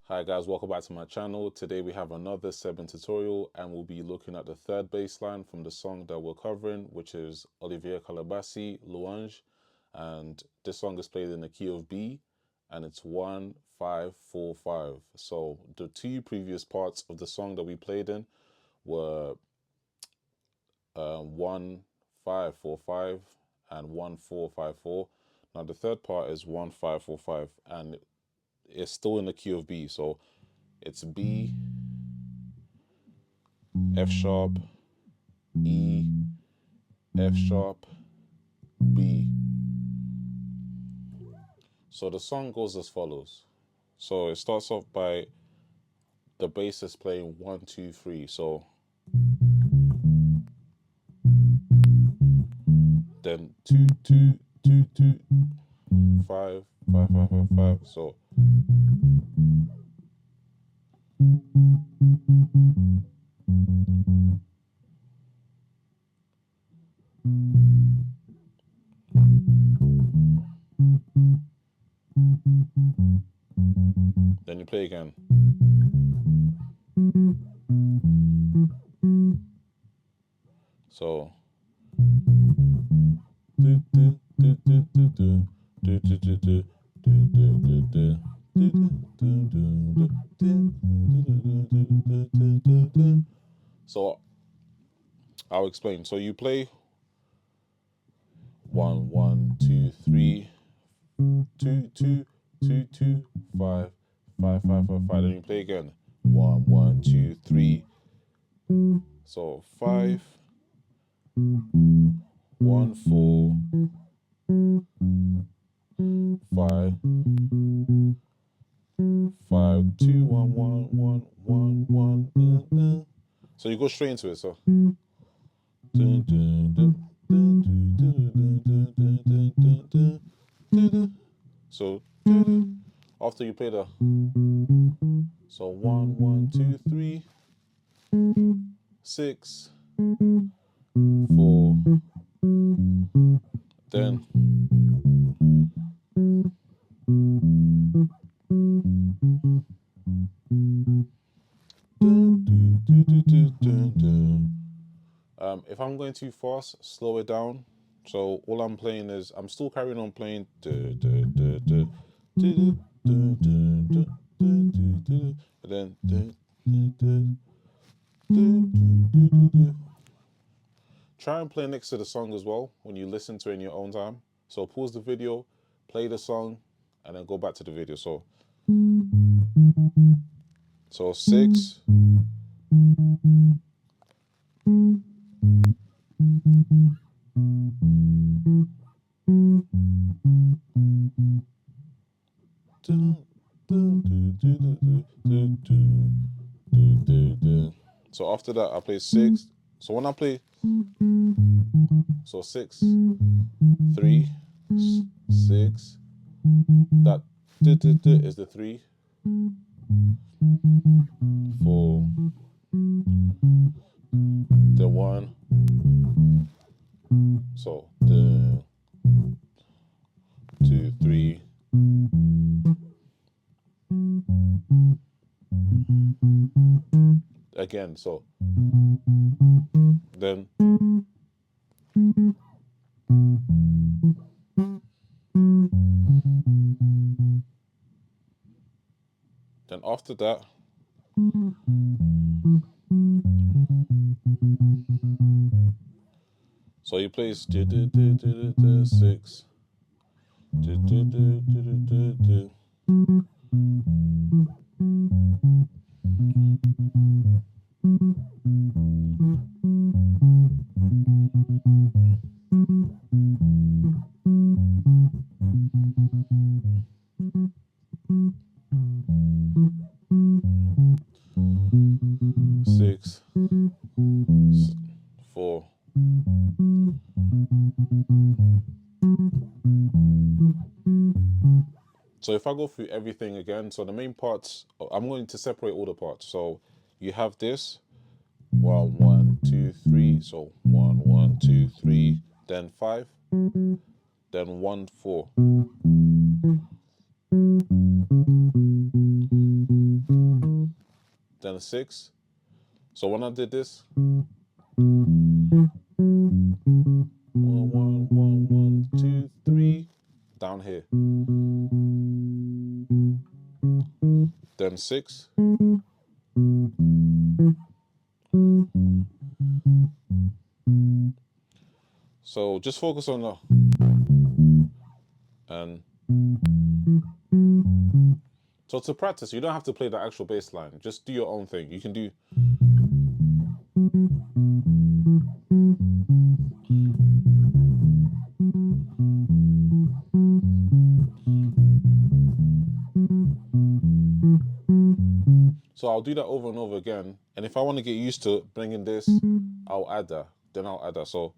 Hi guys, welcome back to my channel. Today we have another Seben tutorial and we'll be looking at the third bass line from the song that we're covering, which is Olivier Calabassi, Louange. And this song is played in the key of B and it's 1-5-4-5. So the two previous parts of the song that we played in were 1-5-4-5 and 1-4-5-4. Now the third part is 1-5-4-5 and it's still in the key of B. So it's B, F sharp, E, F sharp, B. So the song goes as follows. So it starts off by the bass is playing 1, 2, 3. So then 2, 2, 2, 2, 5, 5, 5, 5, 5. So then you play again. So so I'll explain. So you play 1, 1, 2, 3, 2, 2, 2, 2, 5, 5, 5, 5, 5. Then you play again. 1, 1, 2, 3. So 5, 1, 4, 5, 5, 2, 1, 1, 1, 1, 1. So you go straight into it. So so after you play the 1, 1, 2, 3, 6, 4, then if I'm going too fast, slow it down. So all I'm playing is I'm still carrying on playing, and then try and play next to the song as well when you listen to it in your own time. So pause the video, play the song, and then go back to the video. So 6. So after that, I play 6. So when I play, so 6, 3, 6, that is the 3, 4, the 1. So the 2, 3. Again, so then after that so he plays 6 6, 4. So if I go through everything again, so the main parts, I'm going to separate all the parts. So you have this 1 1 2 3. So 1 1 2 3, then 5, then 1 4, then 6. So when I did this, 1 1 1 1 2 3, down here, then 6, so just focus on the, and so to practice, you don't have to play the actual bass line, just do your own thing. You can do, so I'll do that over and over again, and if I want to get used to bringing this, I'll add that, then I'll add that. So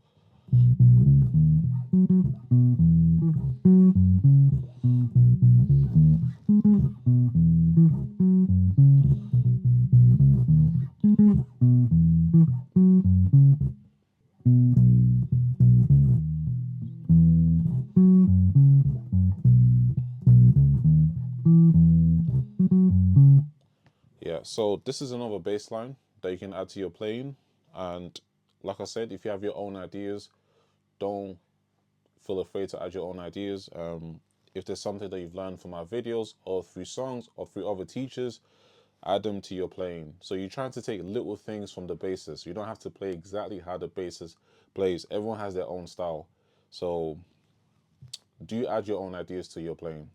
yeah, so this is another bass line that you can add to your playing. And like I said, if you have your own ideas, don't feel afraid to add your own ideas. If there's something that you've learned from our videos or through songs or through other teachers, add them to your playing. So you're trying to take little things from the basis. You don't have to play exactly how the basis plays. Everyone has their own style. So do add your own ideas to your playing.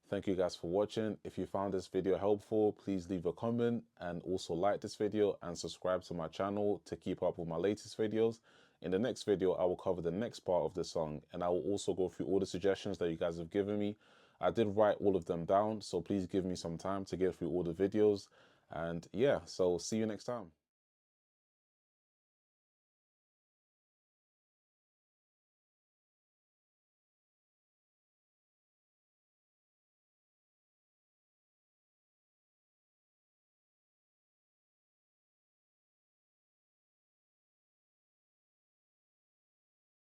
Thank you guys for watching. If you found this video helpful, please leave a comment and also like this video and subscribe to my channel to keep up with my latest videos. In the next video, I will cover the next part of the song, and I will also go through all the suggestions that you guys have given me. I did write all of them down, so please give me some time to get through all the videos. And yeah, so see you next time.